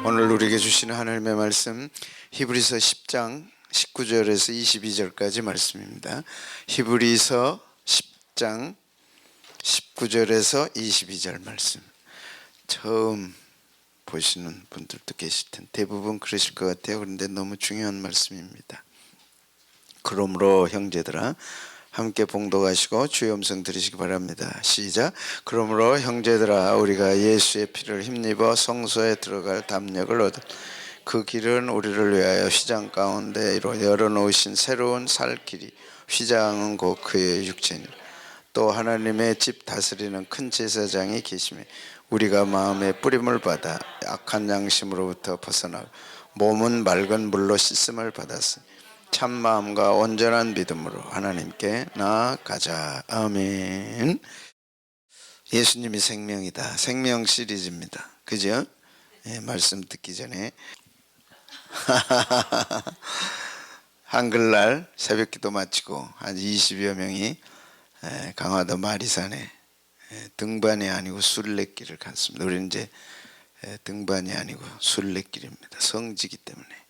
오늘 우리에게 주시는 하나님의 말씀 히브리서 10장 19절에서 22절까지 말씀입니다. 히브리서 10장 19절에서 22절 말씀. 처음 보시는 분들도 계실 텐데 대부분 그러실 것 같아요. 그런데 너무 중요한 말씀입니다. 그러므로 형제들아 함께 봉독하시고 주의 음성 들으시기 바랍니다. 시작. 그러므로 형제들아 우리가 예수의 피를 힘입어 성소에 들어갈 담력을 얻은 그 길은 우리를 위하여 휘장 가운데로 열어놓으신 새로운 살 길이, 휘장은 곧 그의 육체니라. 또 하나님의 집 다스리는 큰 제사장이 계시매 우리가 마음의 뿌림을 받아 악한 양심으로부터 벗어나고 몸은 맑은 물로 씻음을 받았으니 참 마음과 온전한 믿음으로 하나님께 나아가자. 아멘. 예수님이 생명이다. 생명 시리즈입니다. 그죠? 예, 말씀 듣기 전에 한글날 새벽기도 마치고 한 20여 명이 강화도 마리산에 등반이 아니고 순례길을 갔습니다. 우리는 이제 등반이 아니고 순례길입니다. 성지기 때문에.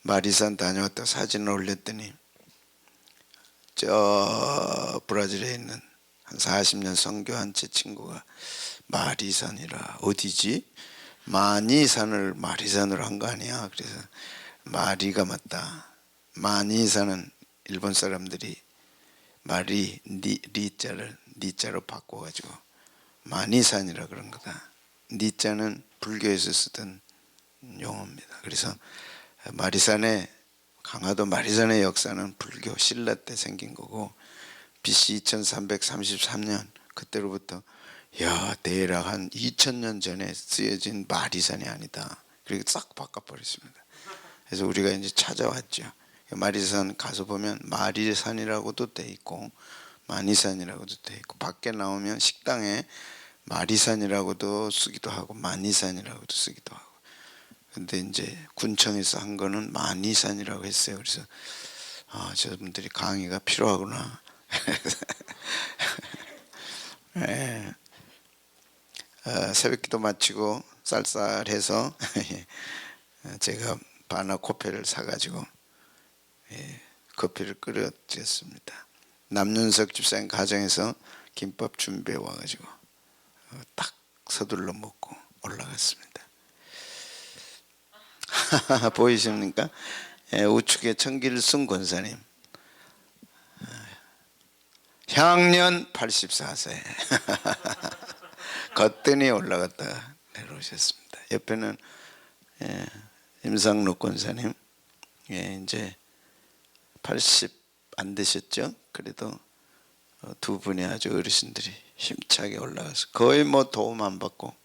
마리산 다녀왔다 사진을 올렸더니 저 브라질에 있는 한 40년 선교한 제 친구가 마리산이라 어디지? 마니산을 마리산으로 한 거 아니야? 그래서 마리가 맞다. 마니산은 일본 사람들이 마리 리자를 니자로 바꿔가지고 마니산이라 그런 거다. 니자는 불교에서 쓰던 용어입니다. 그래서 마리산의 강화도 마리산의 역사는 불교 신라 때 생긴 거고 BC 2333년 그때로부터 대략 한 2000년 전에 쓰여진 마리산이 아니다. 그리고 싹 바꿔버렸습니다. 그래서 우리가 이제 찾아왔죠. 마리산 가서 보면 마리산이라고도 돼 있고 마니산이라고도 돼 있고 밖에 나오면 식당에 마리산이라고도 쓰기도 하고 마니산이라고도 쓰기도 하고. 근데 이제 군청에서 한 거는 마니산이라고 했어요. 그래서 저분들이 강의가 필요하구나. 네. 새벽기도 마치고 쌀쌀해서 제가 바나 코페를 사가지고 커피를 끓여 드렸습니다. 남윤석 집사님 가정에서 김밥 준비해 와가지고 딱 서둘러 먹고 올라갔습니다. 보이십니까? 우측에 청길순 권사님 향년 84세 거뜬히 올라갔다가 내려오셨습니다. 옆에는 임상록 권사님 이제 80 안 되셨죠? 그래도 두 분이 아주 어르신들이 힘차게 올라가서 거의 뭐 도움 안 받고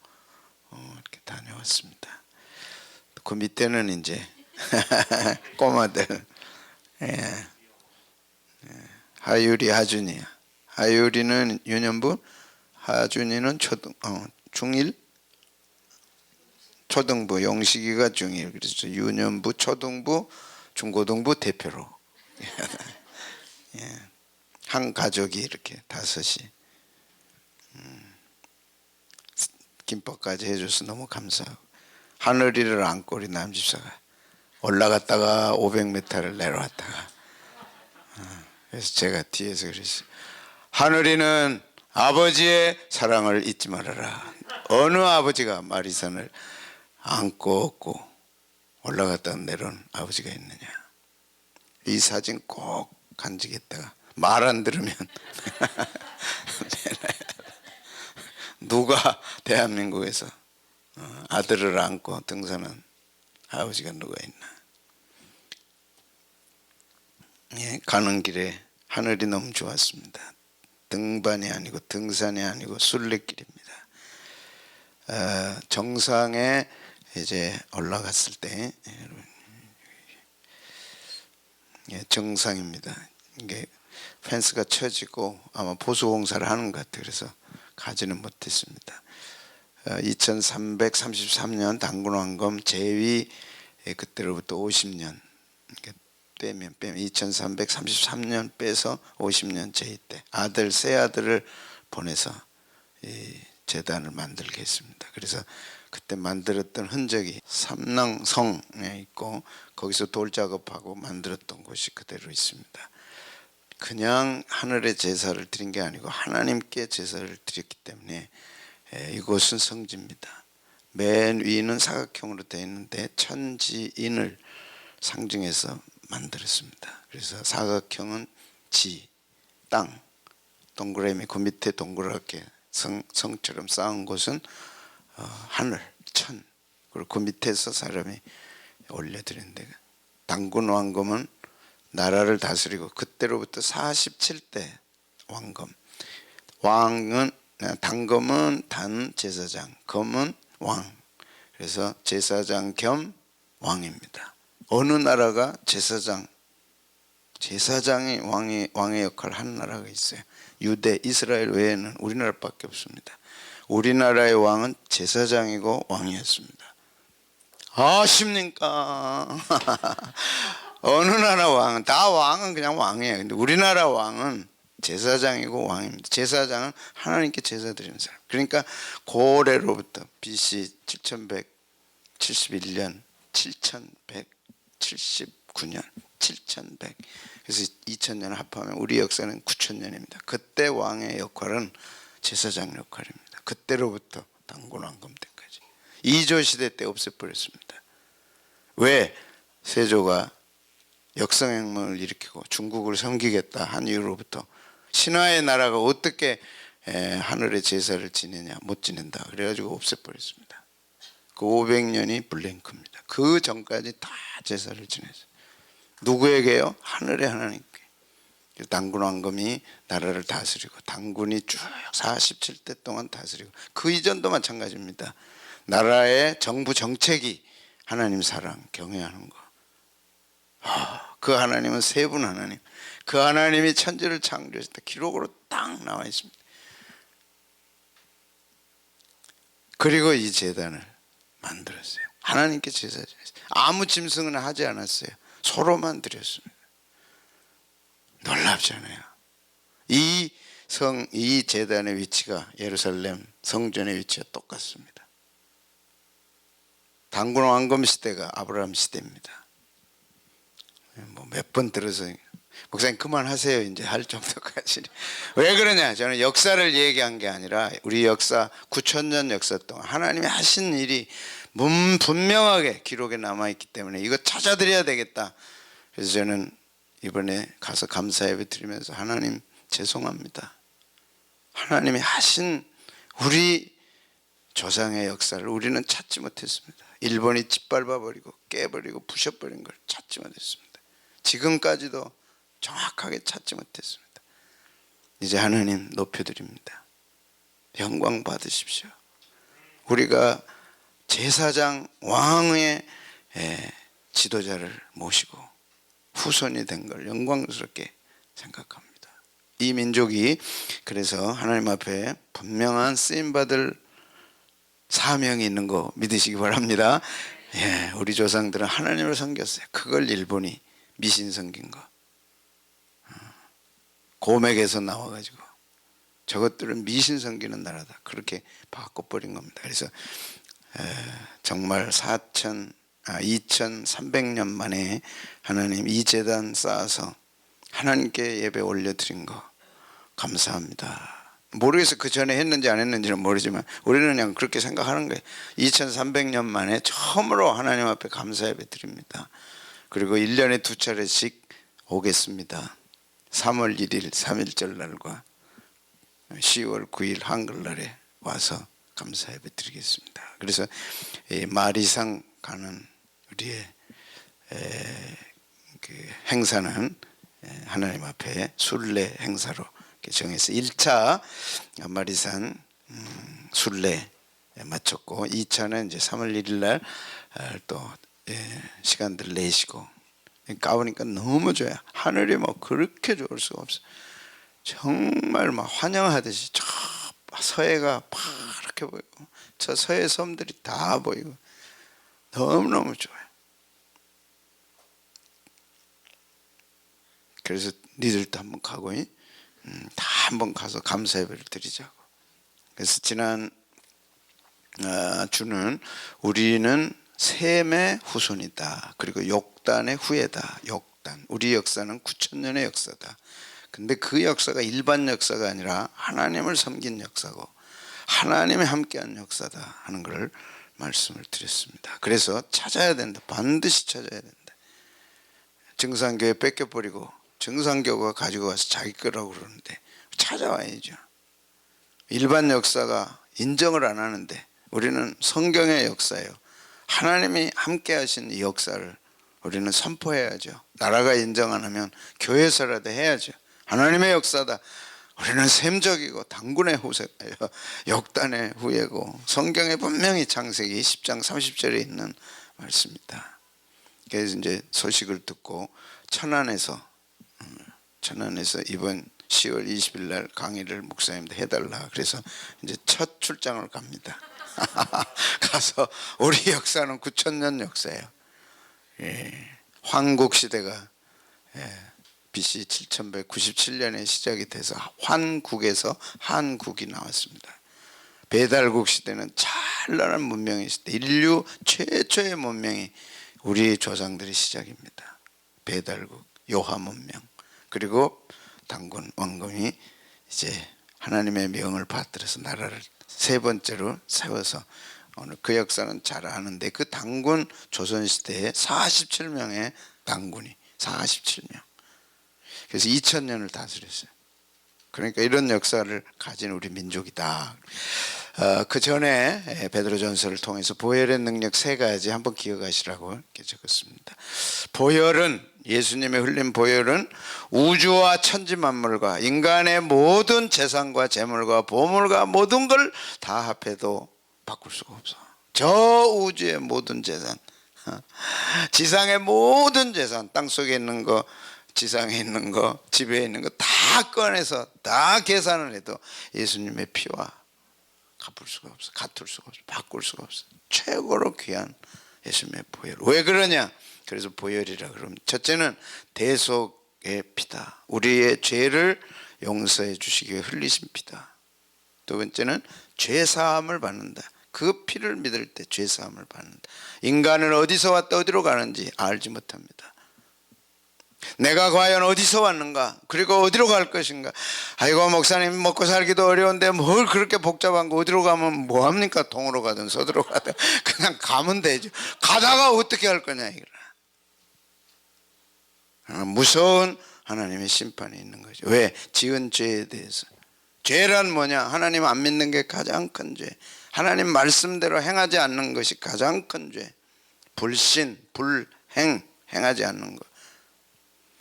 이렇게 다녀왔습니다. 그 밑에는 이제 꼬마들 하율이 하준이야. 하율이는 유년부, 하준이는 중1 초등부, 영식이가 중1. 그래서 유년부, 초등부, 중고등부 대표로 한 가족이 이렇게 다섯이 김밥까지 해줘서 너무 감사하고 하늘이를 안고 우리 남집사가 올라갔다가 500m를 내려왔다가 그래서 제가 뒤에서 그랬어요. 하늘이는 아버지의 사랑을 잊지 말아라. 어느 아버지가 마리산을 안고 업고 올라갔다 내려온 아버지가 있느냐. 이 사진 꼭 간직했다가 말 안 들으면 누가 대한민국에서 아들을 안고 등산한 아버지가 누가 있나. 가는 길에 하늘이 너무 좋았습니다. 등반이 아니고 등산이 아니고 순례길입니다. 정상에 이제 올라갔을 때 정상입니다. 이게 펜스가 쳐지고 아마 보수공사를 하는 것 같아요. 그래서 가지는 못했습니다. 2333년 당군왕검 제위 그때로부터 50년 빼면 2333년 빼서 50년 제위 때 아들 새 아들을 보내서 제단을 만들게 했습니다. 그래서 그때 만들었던 흔적이 삼낭성에 있고 거기서 돌 작업하고 만들었던 곳이 그대로 있습니다. 그냥 하늘에 제사를 드린 게 아니고 하나님께 제사를 드렸기 때문에 이곳은 성지입니다. 맨 위는 사각형으로 되어 있는데 천지인을 상징해서 만들었습니다. 그래서 사각형은 지, 땅, 동그라미 그 밑에 동그랗게 성처럼 쌓은 곳은 하늘, 천, 그리고 그 밑에서 사람이 올려드리는데, 단군 왕검은 나라를 다스리고 그때로부터 47대 왕검. 왕은 단검은 단 제사장, 검은 왕. 그래서 제사장 겸 왕입니다. 어느 나라가 제사장이 왕의 역할을 하는 나라가 있어요. 유대, 이스라엘 외에는 우리나라밖에 없습니다. 우리나라의 왕은 제사장이고 왕이었습니다. 아십니까? 어느 나라 왕은 다 왕은 그냥 왕이에요. 근데 우리나라 왕은 제사장이고 왕입니다. 제사장은 하나님께 제사 드리는 사람. 그러니까 고래로부터 BC 7171년 7179년 7100, 그래서 2000년 합하면 우리 역사는 9000년입니다. 그때 왕의 역할은 제사장 역할입니다. 그때로부터 단군 왕검 때까지 2조 시대 때 없애버렸습니다. 왜? 세조가 역성혁명을 일으키고 중국을 섬기겠다 한 이후로부터 신화의 나라가 어떻게 하늘의 제사를 지내냐, 못 지낸다 그래가지고 없애버렸습니다. 그 500년이 블랭크입니다. 그 전까지 다 제사를 지냈어요. 누구에게요? 하늘의 하나님께. 단군 왕검이 나라를 다스리고 단군이 쭉 47대 동안 다스리고, 그 이전도 마찬가지입니다. 나라의 정부 정책이 하나님 사랑, 경외하는 거. 그 하나님은 세 분 하나님. 그 하나님이 천지를 창조했을 때 기록으로 딱 나와 있습니다. 그리고 이 제단을 만들었어요. 하나님께 제사 드렸어요. 아무 짐승은 하지 않았어요. 소로만 드렸습니다. 놀랍잖아요. 이 제단의 위치가 예루살렘 성전의 위치와 똑같습니다. 단군 왕검 시대가 아브라함 시대입니다. 뭐 몇 번 들어서 목사님 그만하세요 이제 할 정도까지. 왜 그러냐, 저는 역사를 얘기한 게 아니라 우리 역사 9000년 역사 동안 하나님이 하신 일이 분명하게 기록에 남아있기 때문에 이거 찾아드려야 되겠다. 그래서 저는 이번에 가서 감사 예배 드리면서 하나님 죄송합니다. 하나님이 하신 우리 조상의 역사를 우리는 찾지 못했습니다. 일본이 짓밟아버리고 깨버리고 부셔버린 걸 찾지 못했습니다. 지금까지도 정확하게 찾지 못했습니다. 이제 하나님 높여드립니다. 영광 받으십시오. 우리가 제사장 왕의 지도자를 모시고 후손이 된 걸 영광스럽게 생각합니다. 이 민족이 그래서 하나님 앞에 분명한 쓰임받을 사명이 있는 거 믿으시기 바랍니다. 우리 조상들은 하나님을 섬겼어요. 그걸 일본이 미신 섬긴 거. 고맥에서 나와가지고 저것들은 미신 섬기는 나라다 그렇게 바꿔버린 겁니다. 그래서 정말 2300년 만에 하나님 이 제단 쌓아서 하나님께 예배 올려드린 거 감사합니다. 모르겠어요. 그 전에 했는지 안 했는지는 모르지만 우리는 그냥 그렇게 생각하는 거예요. 2300년 만에 처음으로 하나님 앞에 감사 예배 드립니다. 그리고 1년에 2차례씩 오겠습니다. 3월 1일 3.1절 날과 10월 9일 한글날에 와서 감사 예배 드리겠습니다. 그래서 마리상 가는 우리의 그 행사는 하나님 앞에 순례 행사로 정해서 1차 마리산 순례 마쳤고 2차는 이제 3월 1일 날 또 시간들 내시고 가보니까 너무 좋아요. 하늘이 뭐 그렇게 좋을 수가 없어요. 정말 막 환영하듯이 저 서해가 파랗게 보이고 저 서해 섬들이 다 보이고 너무너무 좋아요. 그래서 니들도 한번 가고 다 한번 가서 감사 예배를 드리자고. 그래서 지난 주는 우리는 셈의 후손이다. 그리고 욕단의 후예다. 욕단. 우리 역사는 9,000년의 역사다. 근데 그 역사가 일반 역사가 아니라 하나님을 섬긴 역사고 하나님이 함께한 역사다 하는 걸 말씀을 드렸습니다. 그래서 찾아야 된다. 반드시 찾아야 된다. 증산교회 뺏겨버리고 증산교가 가지고 와서 자기 거라고 그러는데 찾아와야죠. 일반 역사가 인정을 안 하는데 우리는 성경의 역사예요. 하나님이 함께 하신 이 역사를 우리는 선포해야죠. 나라가 인정 안 하면 교회에서라도 해야죠. 하나님의 역사다. 우리는 셈적이고 당군의 후세예요. 역단의 후예고 성경에 분명히 창세기 10장 30절에 있는 말씀입니다. 그래서 이제 소식을 듣고 천안에서 이번 10월 20일 날 강의를 목사님도 해달라. 그래서 이제 첫 출장을 갑니다. 가서 우리 역사는 9,000년 역사예요. 황국 시대가 BC 7197년에 시작이 돼서 환국에서 한국이 나왔습니다. 배달국 시대는 찬란한 문명이 있을 때 인류 최초의 문명이 우리 조상들의 시작입니다. 배달국, 요하 문명. 그리고 단군 왕검이 이제 하나님의 명을 받들어서 나라를 세 번째로 세워서 오늘 그 역사는 잘 아는데 그 단군 조선시대에 47명의 단군이 47명. 그래서 2000년을 다스렸어요. 그러니까 이런 역사를 가진 우리 민족이다. 그 전에 베드로전서를 통해서 보혈의 능력 세 가지 한번 기억하시라고 이렇게 적었습니다. 보혈은 예수님의 흘린 보혈은 우주와 천지 만물과 인간의 모든 재산과 재물과 보물과 모든 걸 다 합해도 바꿀 수가 없어. 저 우주의 모든 재산, 지상의 모든 재산, 땅속에 있는 거, 지상에 있는 거, 집에 있는 거 다 꺼내서 다 계산을 해도 예수님의 피와 갚을 수가 없어. 같을 수가 없어. 바꿀 수가 없어. 최고로 귀한 예수님의 보혈. 왜 그러냐? 그래서 보혈이라 그러면 첫째는 대속의 피다. 우리의 죄를 용서해 주시기 위해 흘리신 피다. 두 번째는 죄 사함을 받는다. 그 피를 믿을 때 죄 사함을 받는다. 인간은 어디서 왔다 어디로 가는지 알지 못합니다. 내가 과연 어디서 왔는가? 그리고 어디로 갈 것인가? 아이고 목사님 먹고 살기도 어려운데 뭘 그렇게 복잡한 거 어디로 가면 뭐합니까? 동으로 가든 서도로 가든 그냥 가면 되죠. 가다가 어떻게 할 거냐 이거라. 무서운 하나님의 심판이 있는 거죠. 왜? 지은 죄에 대해서. 죄란 뭐냐? 하나님 안 믿는 게 가장 큰 죄. 하나님 말씀대로 행하지 않는 것이 가장 큰 죄. 불신, 불행, 행하지 않는 것.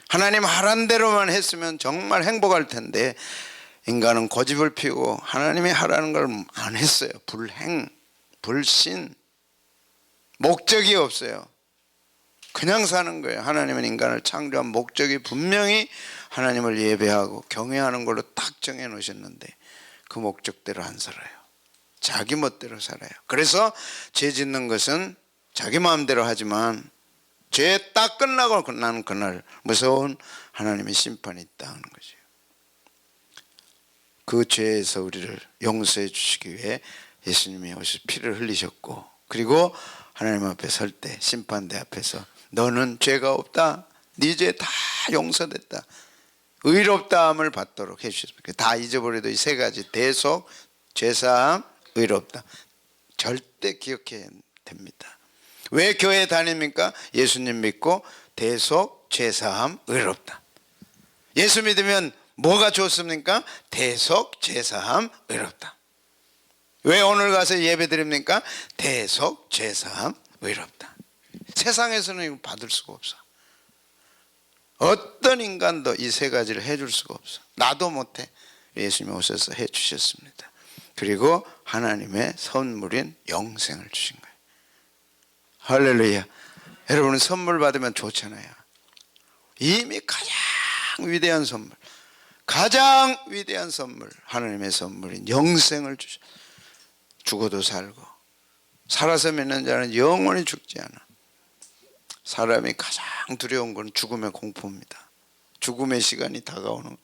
하나님 하란 대로만 했으면 정말 행복할 텐데 인간은 고집을 피우고 하나님이 하라는 걸 안 했어요. 불행, 불신, 목적이 없어요. 그냥 사는 거예요. 하나님은 인간을 창조한 목적이 분명히 하나님을 예배하고 경외하는 걸로 딱 정해 놓으셨는데 그 목적대로 안 살아요. 자기 멋대로 살아요. 그래서 죄 짓는 것은 자기 마음대로 하지만 죄 딱 끝나고 나는 그날 무서운 하나님의 심판이 있다는 거죠. 그 죄에서 우리를 용서해 주시기 위해 예수님이 오셔서 피를 흘리셨고 그리고 하나님 앞에 설 때 심판대 앞에서 너는 죄가 없다. 네 죄 다 용서됐다. 의롭다함을 받도록 해주셨습니다. 다 잊어버려도 이 세 가지 대속, 죄사함, 의롭다. 절대 기억해야 됩니다. 왜 교회 다닙니까? 예수님 믿고 대속, 죄사함, 의롭다. 예수 믿으면 뭐가 좋습니까? 대속, 죄사함, 의롭다. 왜 오늘 가서 예배 드립니까? 대속, 죄사함, 의롭다. 세상에서는 이거 받을 수가 없어. 어떤 인간도 이 세 가지를 해줄 수가 없어. 나도 못해. 예수님이 오셔서 해주셨습니다. 그리고 하나님의 선물인 영생을 주신 거예요. 할렐루야. 여러분은 선물 받으면 좋잖아요. 이미 가장 위대한 선물, 가장 위대한 선물, 하나님의 선물인 영생을 주셨어요. 죽어도 살고 살아서 믿는 자는 영원히 죽지 않아. 사람이 가장 두려운 건 죽음의 공포입니다. 죽음의 시간이 다가오는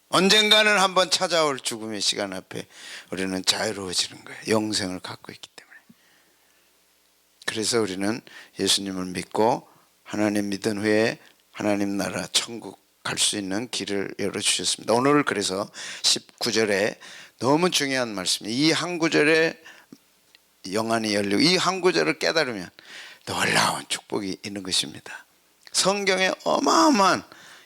언젠가는 한번 찾아올 죽음의 시간 앞에 우리는 자유로워지는 거예요. 영생을 갖고 있기 때문에. 그래서 우리는 예수님을 믿고 하나님 믿은 후에 하나님 나라 천국 갈 수 있는 길을 열어주셨습니다. 오늘 그래서 19절에 너무 중요한 말씀이에요. 이 한 구절에 영안이 열리고 이 한 구절을 깨달으면 놀라운 축복이 있는 것입니다. 성경에 어마어마한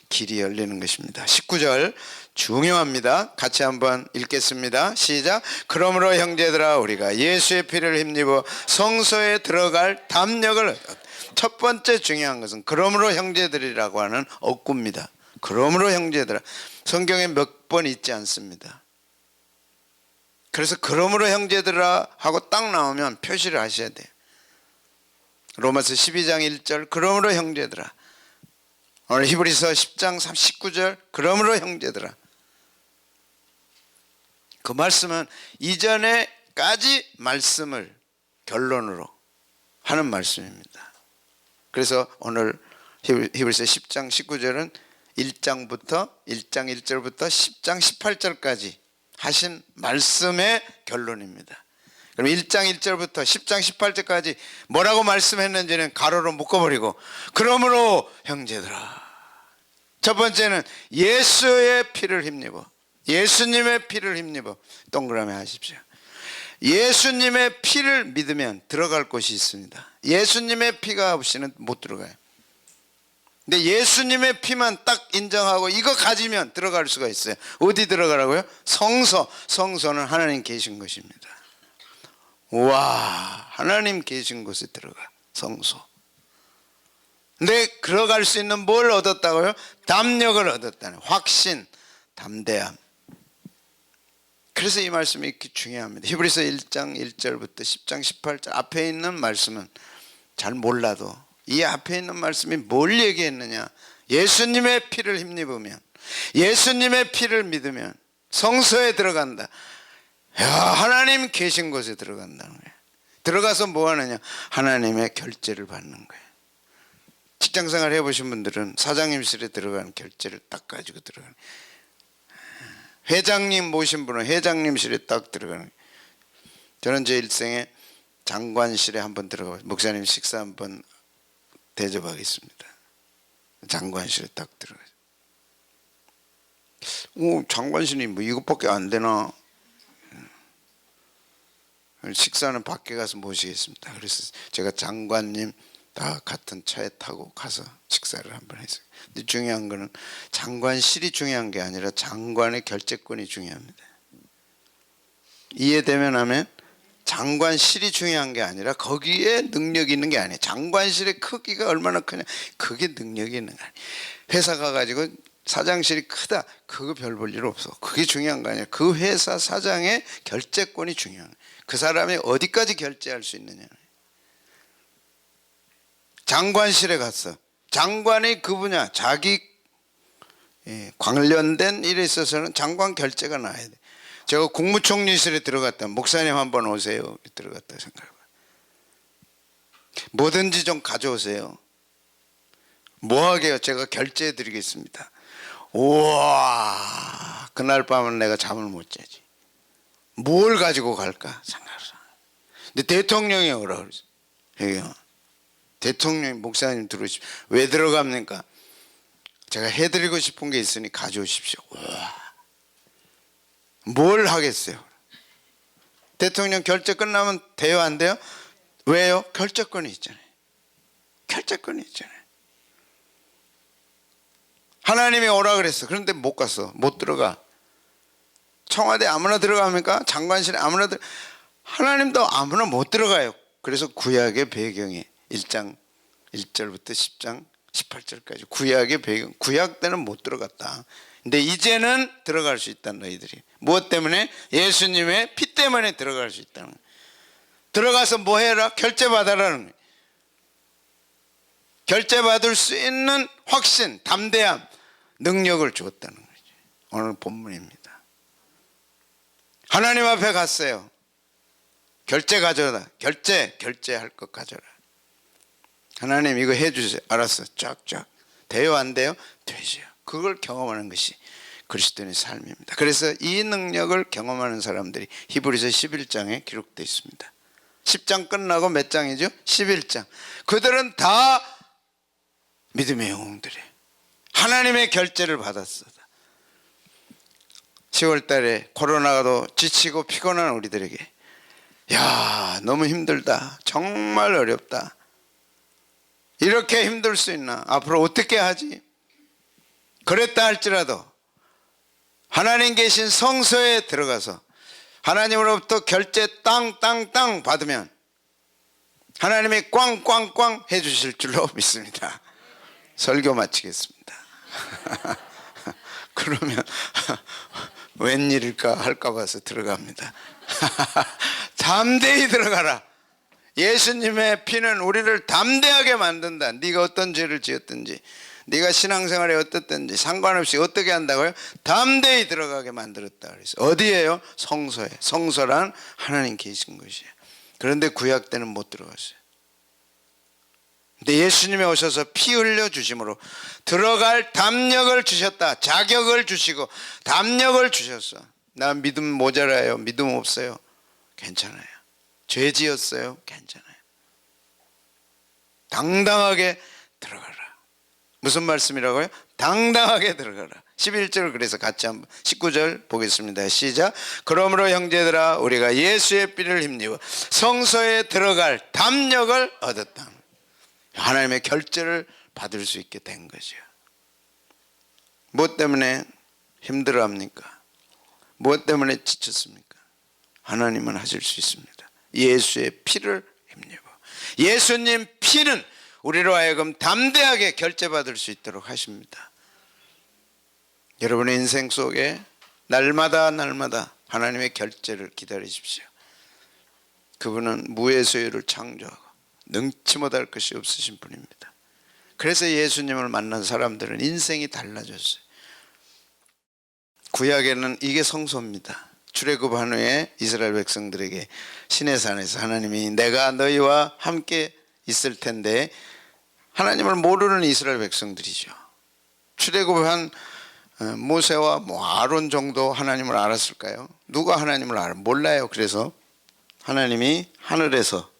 길이 열리는 것입니다. 19절 중요합니다. 같이 한번 읽겠습니다. 시작. 그러므로 형제들아 우리가 예수의 피를 힘입어 성소에 들어갈 담력을 얻었다. 첫 번째 중요한 것은 그러므로 형제들이라고 하는 어구입니다. 그러므로 형제들아, 성경에 몇 번 있지 않습니다. 그래서 그러므로 형제들아 하고 딱 나오면 표시를 하셔야 돼요. 로마서 12장 1절 그러므로 형제들아, 오늘 히브리서 10장 19절 그러므로 형제들아. 그 말씀은 이전에까지 말씀을 결론으로 하는 말씀입니다. 그래서 오늘 히브리서 10장 19절은 1장 1절부터 10장 18절까지 하신 말씀의 결론입니다. 그럼 1장 1절부터 10장 18절까지 뭐라고 말씀했는지는 가로로 묶어버리고 그러므로 형제들아, 첫 번째는 예수의 피를 힘입어, 예수님의 피를 힘입어 동그라미 하십시오. 예수님의 피를 믿으면 들어갈 곳이 있습니다. 예수님의 피가 없이는 못 들어가요. 근데 예수님의 피만 딱 인정하고 이거 가지면 들어갈 수가 있어요. 어디 들어가라고요? 성소. 성소는 하나님 계신 것입니다. 와, 하나님 계신 곳에 들어가. 성소. 근데 들어갈 수 있는 뭘 얻었다고요? 담력을 얻었다는 확신, 담대함. 그래서 이 말씀이 이렇게 중요합니다. 히브리서 1장 1절부터 10장 18절 앞에 있는 말씀은 잘 몰라도 이 앞에 있는 말씀이 뭘 얘기했느냐, 예수님의 피를 힘입으면, 예수님의 피를 믿으면 성소에 들어간다. 야, 하나님 계신 곳에 들어간다는 거예요. 들어가서 뭐 하느냐, 하나님의 결제를 받는 거예요. 직장생활 해보신 분들은 사장님실에 들어가는 결제를 딱 가지고 들어가는 거예요. 회장님 모신 분은 회장님실에 딱 들어가는 거예요. 저는 제 일생에 장관실에 한번 들어가고 목사님 식사 한번 대접하겠습니다. 장관실에 딱 들어가요. 오, 장관실이 뭐 이것밖에 안 되나? 식사는 밖에 가서 모시겠습니다. 그래서 제가 장관님 다 같은 차에 타고 가서 식사를 한번 했어요. 근데 중요한 거는 장관실이 중요한 게 아니라 장관의 결재권이 중요합니다. 이해되면 하면 장관실이 중요한 게 아니라 거기에 능력이 있는 게 아니에요. 장관실의 크기가 얼마나 크냐, 그게 능력이 있는 거 아니에요. 회사 가가지고 사장실이 크다, 그거 별 볼 일 없어. 그게 중요한 거 아니에요. 그 회사 사장의 결재권이 중요한 거예요. 그 사람이 어디까지 결제할 수 있느냐. 장관실에 갔어. 장관이 그 분야, 자기 관련된 일에 있어서는 장관 결재가 나야 돼. 제가 국무총리실에 들어갔다, 목사님 한번 오세요. 들어갔다 생각해봐요. 뭐든지 좀 가져오세요. 뭐 하게요? 제가 결제해 드리겠습니다. 우와, 그날 밤은 내가 잠을 못 자지. 뭘 가지고 갈까 생각해서. 근데 대통령이 오라 그랬어요. 대통령, 목사님 들어오십시오. 왜 들어갑니까? 제가 해드리고 싶은 게 있으니 가져오십시오. 우와. 뭘 하겠어요? 대통령 결재 끝나면 돼요, 안 돼요? 왜요? 결재권이 있잖아요. 결재권이 있잖아요. 하나님이 오라 그랬어. 그런데 못 갔어. 못 들어가. 청와대 아무나 들어갑니까? 장관실에 아무나 하나님도 아무나 못 들어가요. 그래서 구약의 배경이 1장 1절부터 10장 18절까지 구약의 배경. 구약 때는 못 들어갔다. 근데 이제는 들어갈 수 있다. 너희들이 무엇 때문에? 예수님의 피 때문에 들어갈 수 있다는 거예요. 들어가서 뭐 해라? 결제 받아라는 거예요. 결제 받을 수 있는 확신, 담대함, 능력을 주었다는 거죠. 오늘 본문입니다. 하나님 앞에 갔어요. 결제 가져라. 결제할 것 가져라. 하나님 이거 해주세요. 알았어. 쫙쫙. 돼요, 안 돼요? 되죠. 그걸 경험하는 것이, 그리스도인의 삶입니다. 그래서 이 능력을 경험하는 사람들이 히브리서 11장에 기록되어 있습니다. 10장 끝나고 몇 장이죠? 11장. 그들은 다 믿음의 영웅들이에요. 하나님의 결제를 받았어. 10월 달에 코로나도 지치고 피곤한 우리들에게, 야, 너무 힘들다, 정말 어렵다, 이렇게 힘들 수 있나, 앞으로 어떻게 하지? 그랬다 할지라도 하나님 계신 성소에 들어가서 하나님으로부터 결제 땅 받으면 하나님이 꽝꽝꽝 해주실 줄로 믿습니다. 설교 마치겠습니다. 그러면 웬일일까 할까 봐서 들어갑니다. 담대히 들어가라. 예수님의 피는 우리를 담대하게 만든다. 네가 어떤 죄를 지었든지, 네가 신앙생활에 어떻든지 상관없이 어떻게 한다고요? 담대히 들어가게 만들었다 그래서. 어디예요? 성소에. 성소란 하나님 계신 곳이에요. 그런데 구약 때는 못 들어갔어요. 근데 예수님이 오셔서 피 흘려 주심으로 들어갈 담력을 주셨다. 자격을 주시고 담력을 주셨어. 나 믿음 모자라요, 믿음 없어요, 괜찮아요. 죄 지었어요, 괜찮아요. 당당하게 들어가라. 무슨 말씀이라고요? 당당하게 들어가라. 11절 그래서 같이 한번 19절 보겠습니다. 시작. 그러므로 형제들아, 우리가 예수의 피를 힘입어 성소에 들어갈 담력을 얻었다. 하나님의 결제를 받을 수 있게 된 거죠. 무엇 때문에 힘들어합니까? 무엇 때문에 지쳤습니까? 하나님은 하실 수 있습니다. 예수의 피를 힘입어. 예수님 피는 우리로 하여금 담대하게 결제받을 수 있도록 하십니다. 여러분의 인생 속에 날마다 하나님의 결제를 기다리십시오. 그분은 무의 소유를 창조하고 능치 못할 것이 없으신 분입니다. 그래서 예수님을 만난 사람들은 인생이 달라졌어요. 구약에는 이게 성소입니다. 출애굽한 후에 이스라엘 백성들에게 시내산에서 하나님이 내가 너희와 함께 있을 텐데, 하나님을 모르는 이스라엘 백성들이죠. 출애굽한 모세와 아론 정도 하나님을 알았을까요? 누가 하나님을 알아? 몰라요. 그래서 하나님이 하늘에서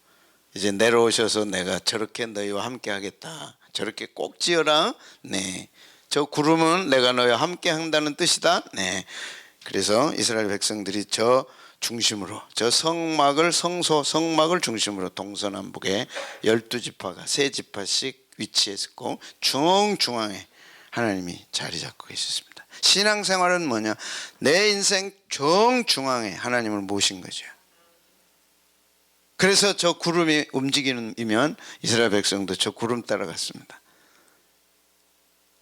이제 내려오셔서 내가 저렇게 너희와 함께 하겠다, 저렇게 꼭 지어라. 네, 저 구름은 내가 너희와 함께 한다는 뜻이다. 네, 그래서 이스라엘 백성들이 저 중심으로, 저 성막을, 성막을 중심으로 동서남북에 12지파가 3지파씩 위치했고 중앙에 하나님이 자리 잡고 계셨습니다. 신앙생활은 뭐냐? 내 인생 정중앙에 하나님을 모신 거죠. 그래서 저 구름이 움직이면 이스라엘 백성도 저 구름 따라갔습니다.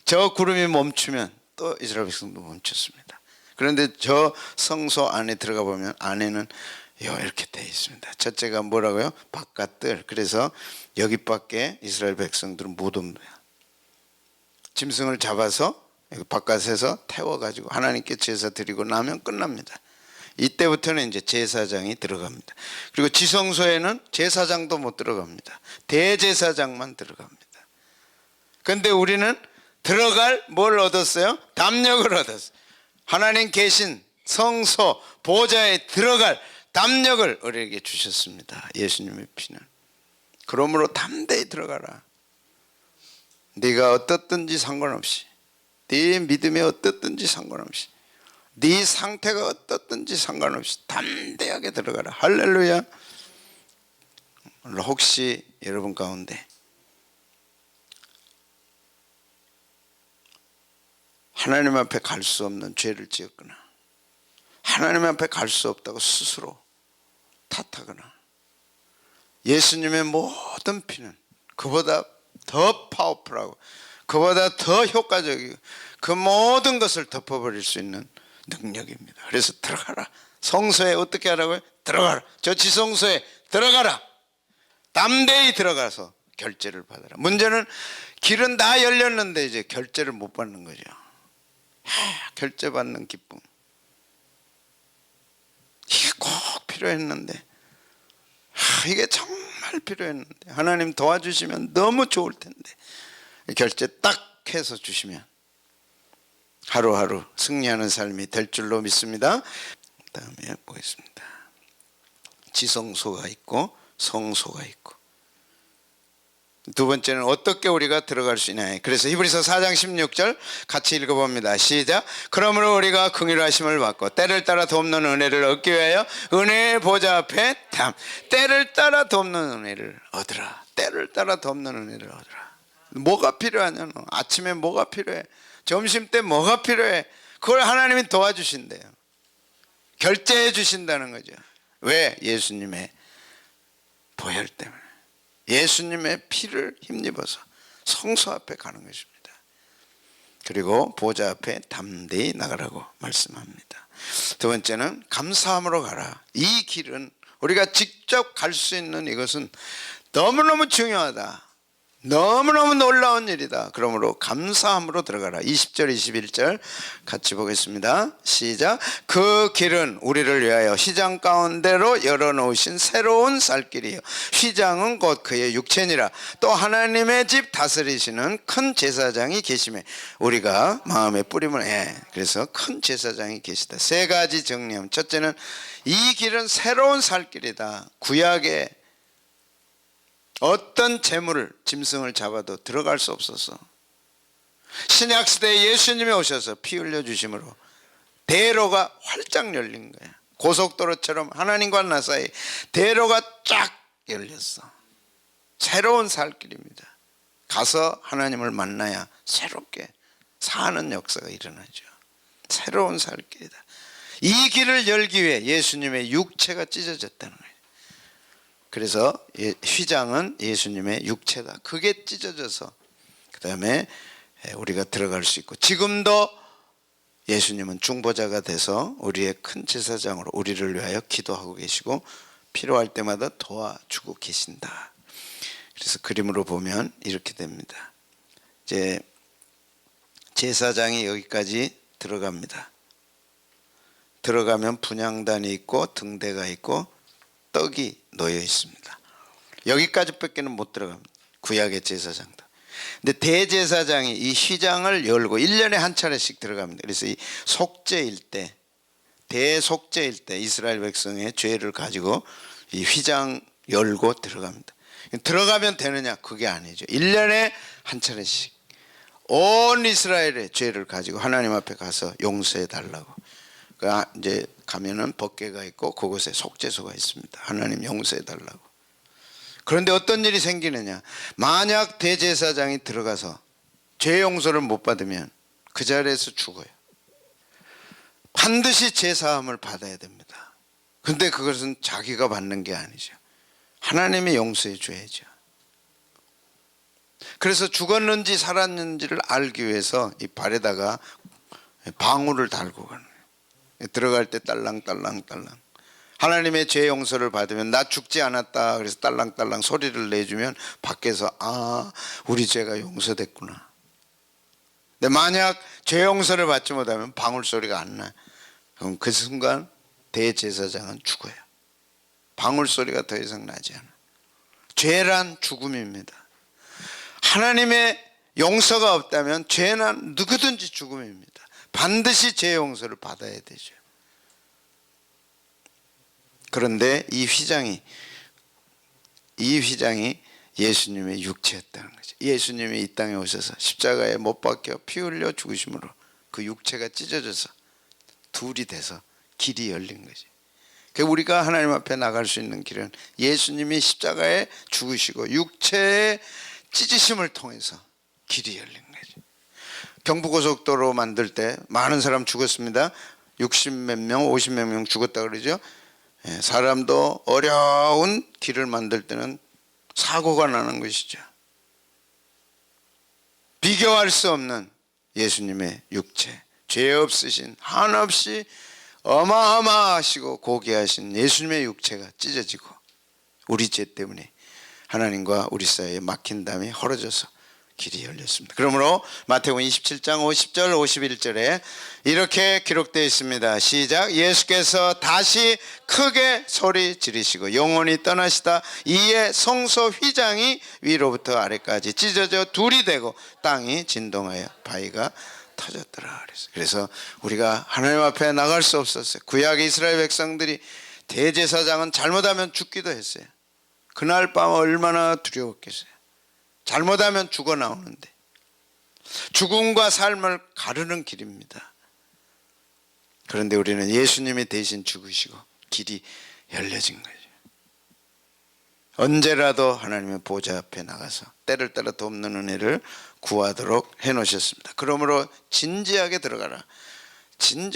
저 구름이 멈추면 또 이스라엘 백성도 멈췄습니다. 그런데 저 성소 안에 들어가 보면 안에는 이렇게 되어 있습니다. 첫째가 뭐라고요? 바깥들. 그래서 여기 밖에 이스라엘 백성들은 못 옵니다. 짐승을 잡아서 바깥에서 태워가지고 하나님께 제사 드리고 나면 끝납니다. 이때부터는 이제 제사장이 들어갑니다. 그리고 지성소에는 제사장도 못 들어갑니다. 대제사장만 들어갑니다. 그런데 우리는 들어갈 뭘 얻었어요? 담력을 얻었어요. 하나님 계신 성소 보좌에 들어갈 담력을 우리에게 주셨습니다. 예수님의 피는. 그러므로 담대히 들어가라. 네가 어떻든지 상관없이, 네 믿음이 어떻든지 상관없이, 네 상태가 어떻든지 상관없이 담대하게 들어가라. 할렐루야. 혹시 여러분 가운데 하나님 앞에 갈 수 없는 죄를 지었거나 하나님 앞에 갈 수 없다고 스스로 탓하거나, 예수님의 모든 피는 그보다 더 파워풀하고 그보다 더 효과적이고 그 모든 것을 덮어버릴 수 있는 능력입니다. 그래서 들어가라. 성소에 어떻게 하라고요? 들어가라. 저 지성소에 들어가라. 담대히 들어가서 결제를 받아라. 문제는 길은 다 열렸는데 이제 결제를 못 받는 거죠. 결제 받는 기쁨, 이게 꼭 필요했는데, 이게 정말 필요했는데 하나님 도와주시면 너무 좋을 텐데 결제 딱 해서 주시면 하루하루 승리하는 삶이 될 줄로 믿습니다. 다음에 보겠습니다. 지성소가 있고 성소가 있고, 두 번째는 어떻게 우리가 들어갈 수 있냐. 그래서 히브리서 4장 16절 같이 읽어봅니다. 시작. 그러므로 우리가 긍휼하심을 받고 때를 따라 돕는 은혜를 얻기 위하여 은혜의 보좌 앞에 때를 따라 돕는 은혜를 얻으라. 때를 따라 돕는 은혜를 얻으라. 뭐가 필요하냐? 너 아침에 뭐가 필요해? 점심 때 뭐가 필요해? 그걸 하나님이 도와주신대요. 결제해 주신다는 거죠. 왜? 예수님의 보혈 때문에, 예수님의 피를 힘입어서 성소 앞에 가는 것입니다. 그리고 보좌 앞에 담대히 나가라고 말씀합니다. 두 번째는 감사함으로 가라. 이 길은 우리가 직접 갈 수 있는 이것은 너무너무 중요하다. 너무너무 놀라운 일이다. 그러므로 감사함으로 들어가라. 20절 21절 같이 보겠습니다. 시작. 그 길은 우리를 위하여 휘장 가운데로 열어놓으신 새로운 살길이요, 휘장은 곧 그의 육체니라. 또 하나님의 집 다스리시는 큰 제사장이 계시매 우리가 마음에 뿌림을 해. 그래서 큰 제사장이 계시다. 세 가지 정리하면, 첫째는 이 길은 새로운 살길이다. 구약에 어떤 재물을, 짐승을 잡아도 들어갈 수 없어서 신약시대에 예수님이 오셔서 피 흘려주심으로 대로가 활짝 열린 거야. 고속도로처럼 하나님과 나 사이 대로가 쫙 열렸어. 새로운 살길입니다. 가서 하나님을 만나야 새롭게 사는 역사가 일어나죠. 새로운 살길이다. 이 길을 열기 위해 예수님의 육체가 찢어졌다는 거예요. 그래서 휘장은 예수님의 육체다. 그게 찢어져서 그 다음에 우리가 들어갈 수 있고, 지금도 예수님은 중보자가 돼서 우리의 큰 제사장으로 우리를 위하여 기도하고 계시고 필요할 때마다 도와주고 계신다. 그래서 그림으로 보면 이렇게 됩니다. 이제 제사장이 여기까지 들어갑니다. 들어가면 분향단이 있고 등대가 있고 떡이 놓여 있습니다. 여기까지밖에 못 들어갑니다. 구약의 제사장도. 근데 대제사장이 이 휘장을 열고 1년에 한 차례씩 들어갑니다. 그래서 이 속죄일 때, 대속죄일 때 이스라엘 백성의 죄를 가지고 이 휘장 열고 들어갑니다. 들어가면 되느냐? 그게 아니죠. 1년에 한 차례씩 온 이스라엘의 죄를 가지고 하나님 앞에 가서 용서해 달라고. 그러니까 이제 가면은 법궤가 있고 그곳에 속죄소가 있습니다. 하나님 용서해 달라고. 그런데 어떤 일이 생기느냐? 만약 대제사장이 들어가서 죄 용서를 못 받으면 그 자리에서 죽어요. 반드시 제사함을 받아야 됩니다. 그런데 그것은 자기가 받는 게 아니죠. 하나님이 용서해 줘야죠. 그래서 죽었는지 살았는지를 알기 위해서 이 발에다가 방울을 달고 가는 거예요. 들어갈 때 딸랑딸랑딸랑. 하나님의 죄 용서를 받으면 나 죽지 않았다 그래서 딸랑딸랑 소리를 내주면 밖에서 아, 우리 죄가 용서됐구나. 근데 만약 죄 용서를 받지 못하면 방울 소리가 안 나. 그럼 그 순간 대제사장은 죽어요. 방울 소리가 더 이상 나지 않아. 죄란 죽음입니다. 하나님의 용서가 없다면 죄는 누구든지 죽음입니다. 반드시 죄 용서를 받아야 되죠. 그런데 이 휘장이 예수님의 육체였다는 거죠. 예수님이 이 땅에 오셔서 십자가에 못 박혀 피 흘려 죽으심으로 그 육체가 찢어져서 둘이 돼서 길이 열린 거지. 우리가 하나님 앞에 나갈 수 있는 길은 예수님이 십자가에 죽으시고 육체의 찢으심을 통해서 길이 열린 거지. 경부고속도로 만들 때 많은 사람 죽었습니다. 60몇 명, 50몇 명 죽었다 그러죠. 사람도 어려운 길을 만들 때는 사고가 나는 것이죠. 비교할 수 없는 예수님의 육체, 죄 없으신 한없이 어마어마하시고 고귀하신 예수님의 육체가 찢어지고 우리 죄 때문에 하나님과 우리 사이에 막힌 담이 헐어져서 길이 열렸습니다. 그러므로 마태복음 27장 50절 51절에 이렇게 기록되어 있습니다. 시작. 예수께서 다시 크게 소리 지르시고 영원히 떠나시다 이에 성소 휘장이 위로부터 아래까지 찢어져 둘이 되고 땅이 진동하여 바위가 터졌더라. 그래서 우리가 하나님 앞에 나갈 수 없었어요. 구약 이스라엘 백성들이 대제사장은 잘못하면 죽기도 했어요. 그날 밤 얼마나 두려웠겠어요. 잘못하면 죽어 나오는데 죽음과 삶을 가르는 길입니다. 그런데 우리는 예수님이 대신 죽으시고 길이 열려진 거죠. 언제라도 하나님의 보좌 앞에 나가서 때를 따라 돕는 은혜를 구하도록 해놓으셨습니다. 그러므로 진지하게 들어가라.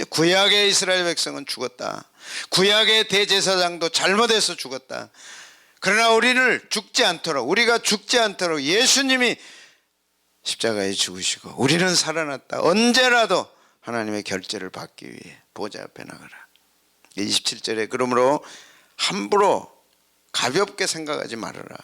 구약의 이스라엘 백성은 죽었다. 구약의 대제사장도 잘못해서 죽었다. 그러나 우리를 죽지 않도록, 우리가 죽지 않도록 예수님이 십자가에 죽으시고 우리는 살아났다. 언제라도 하나님의 결제를 받기 위해 보좌 앞에 나가라. 27절에 그러므로 함부로 가볍게 생각하지 말아라.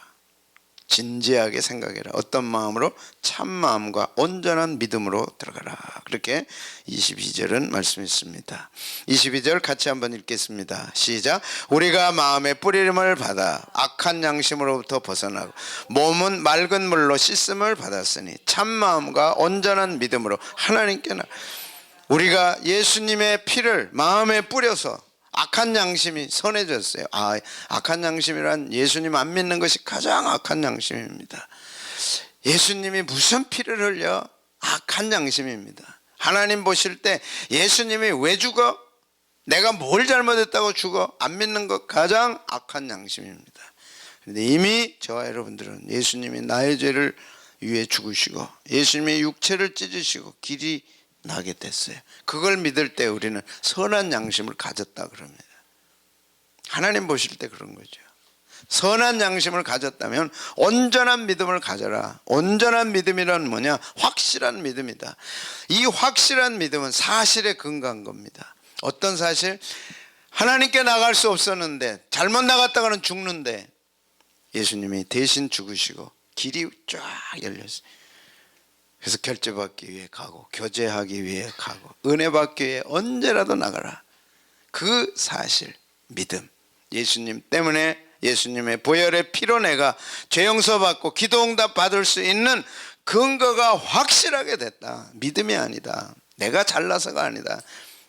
진지하게 생각해라. 어떤 마음으로? 참 마음과 온전한 믿음으로 들어가라. 그렇게 22절은 말씀했습니다. 22절 같이 한번 읽겠습니다. 시작. 우리가 마음의 뿌리림을 받아 악한 양심으로부터 벗어나고 몸은 맑은 물로 씻음을 받았으니 참 마음과 온전한 믿음으로 하나님께 우리가 예수님의 피를 마음에 뿌려서 악한 양심이 선해졌어요. 악한 양심이란 예수님 안 믿는 것이 가장 악한 양심입니다. 예수님이 무슨 피를 흘려? 악한 양심입니다. 하나님 보실 때 예수님이 왜 죽어? 내가 뭘 잘못했다고 죽어? 안 믿는 것 가장 악한 양심입니다. 그런데 이미 저와 여러분들은 예수님이 나의 죄를 위해 죽으시고 예수님이 육체를 찢으시고 길이 나게 됐어요. 그걸 믿을 때 우리는 선한 양심을 가졌다 그럽니다. 하나님 보실 때 그런 거죠. 선한 양심을 가졌다면 온전한 믿음을 가져라. 온전한 믿음이란 뭐냐? 확실한 믿음이다. 이 확실한 믿음은 사실에 근거한 겁니다. 어떤 사실? 하나님께 나갈 수 없었는데 잘못 나갔다가는 죽는데 예수님이 대신 죽으시고 길이 쫙 열렸어요. 그래서 결제받기 위해 가고 교제하기 위해 가고 은혜 받기 위해 언제라도 나가라. 그 사실, 믿음, 예수님 때문에 예수님의 보혈의 피로 내가 죄 용서받고 기도응답 받을 수 있는 근거가 확실하게 됐다. 믿음이 아니다. 내가 잘나서가 아니다.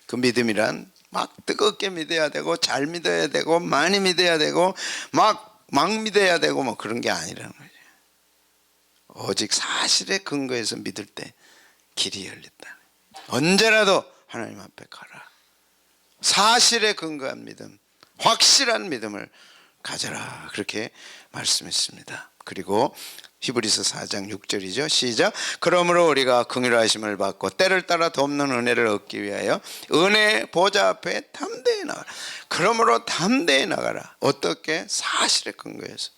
그 믿음이란 막 뜨겁게 믿어야 되고 잘 믿어야 되고 많이 믿어야 되고 막 믿어야 되고 뭐 그런 게 아니라는 거죠. 오직 사실에 근거해서 믿을 때 길이 열렸다. 언제라도 하나님 앞에 가라. 사실에 근거한 믿음, 확실한 믿음을 가져라. 그렇게 말씀했습니다. 그리고 히브리서 4장 6절이죠. 시작. 그러므로 우리가 긍휼하심을 받고 때를 따라 돕는 은혜를 얻기 위하여 은혜 보좌 앞에 담대히 나가라. 그러므로 담대히 나가라. 어떻게? 사실에 근거해서.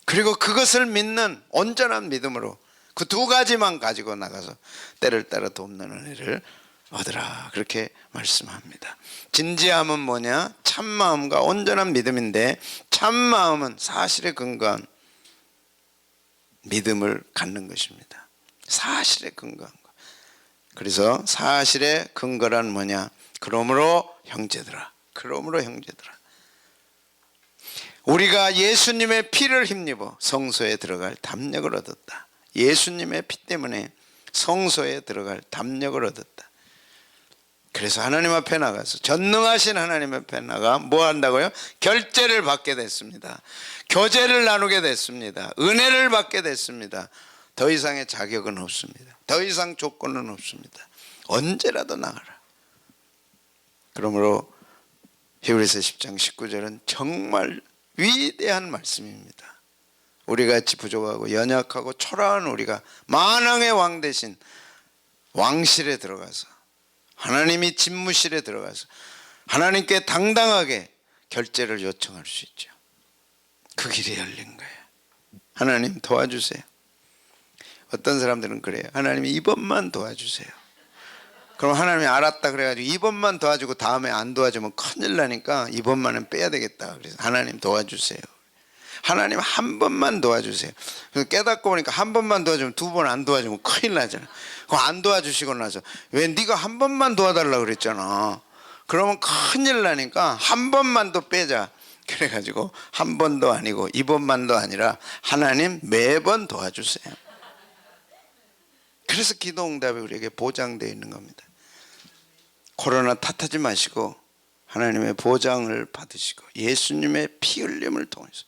그리고 그것을 믿는 온전한 믿음으로 그 두 가지만 가지고 나가서 때를 따라 돕는 은혜를 얻으라. 그렇게 말씀합니다. 진지함은 뭐냐? 참마음과 온전한 믿음인데 참마음은 사실에 근거한 믿음을 갖는 것입니다. 사실에 근거한 것. 그래서 사실의 근거란 뭐냐? 그러므로 형제들아. 그러므로 형제들아. 우리가 예수님의 피를 힘입어 성소에 들어갈 담력을 얻었다. 예수님의 피 때문에 성소에 들어갈 담력을 얻었다. 그래서 하나님 앞에 나가서 전능하신 하나님 앞에 나가 뭐 한다고요? 결제를 받게 됐습니다. 교제를 나누게 됐습니다. 은혜를 받게 됐습니다. 더 이상의 자격은 없습니다. 더 이상 조건은 없습니다. 언제라도 나가라. 그러므로 히브리서 10장 19절은 정말 위대한 말씀입니다. 우리같이 부족하고 연약하고 초라한 우리가 만왕의 왕 대신 왕실에 들어가서 하나님이 집무실에 들어가서 하나님께 당당하게 결제를 요청할 수 있죠. 그 길이 열린 거예요. 하나님 도와주세요. 어떤 사람들은 그래요. 하나님 이번만 도와주세요. 그럼 하나님이 알았다 그래가지고 이번만 도와주고 다음에 안 도와주면 큰일 나니까 이번만은 빼야 되겠다. 그래서 하나님 도와주세요. 하나님 한 번만 도와주세요. 그래서 깨닫고 보니까 한 번만 도와주면 두 번 안 도와주면 큰일 나잖아. 그거 안 도와주시고 나서 왜 네가 한 번만 도와달라고 그랬잖아. 그러면 큰일 나니까 한 번만 더 빼자. 그래가지고 한 번도 아니고 이번만도 아니라 하나님 매번 도와주세요. 그래서 기도 응답이 우리에게 보장되어 있는 겁니다. 코로나 탓하지 마시고 하나님의 보장을 받으시고 예수님의 피 흘림을 통해서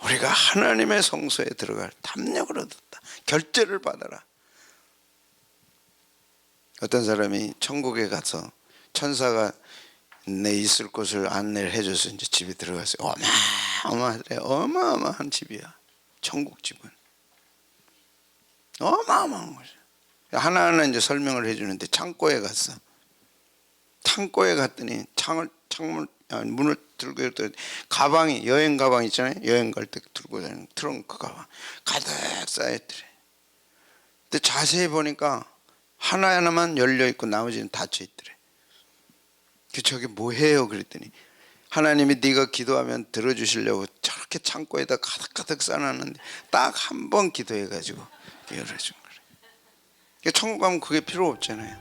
우리가 하나님의 성소에 들어갈 담력을 얻었다. 결제를 받아라. 어떤 사람이 천국에 가서 천사가 내 있을 곳을 안내를 해줘서 이제 집에 들어갔어요. 어마어마한 집이야. 천국 집은 어마어마한 거죠. 하나하나 이제 설명을 해주는데 창고에 갔어. 창고에 갔더니 문을 들고 있더니 가방이, 여행 가방 있잖아요. 여행 갈 때 들고 다니는 트렁크 가방 가득 쌓였더래. 근데 자세히 보니까 하나하나만 열려 있고 나머지는 닫혀 있더래. 저게 뭐해요? 그랬더니 하나님이 네가 기도하면 들어주시려고 저렇게 창고에다 가득 쌓아놨는데 딱 한 번 기도해가지고 열어준 거래. 천국 가면 그게 필요 없잖아요.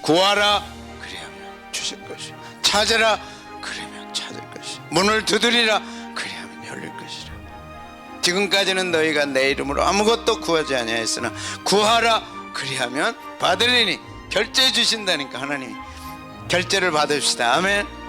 구하라 그리하면 주실 것이요, 찾으라 그러면 찾을 것이요, 문을 두드리라 그리하면 열릴 것이라. 지금까지는 너희가 내 이름으로 아무것도 구하지 아니하였으나 구하라 그리하면 받으리니. 결제 주신다니까. 하나님이 결제를 받읍시다. 아멘.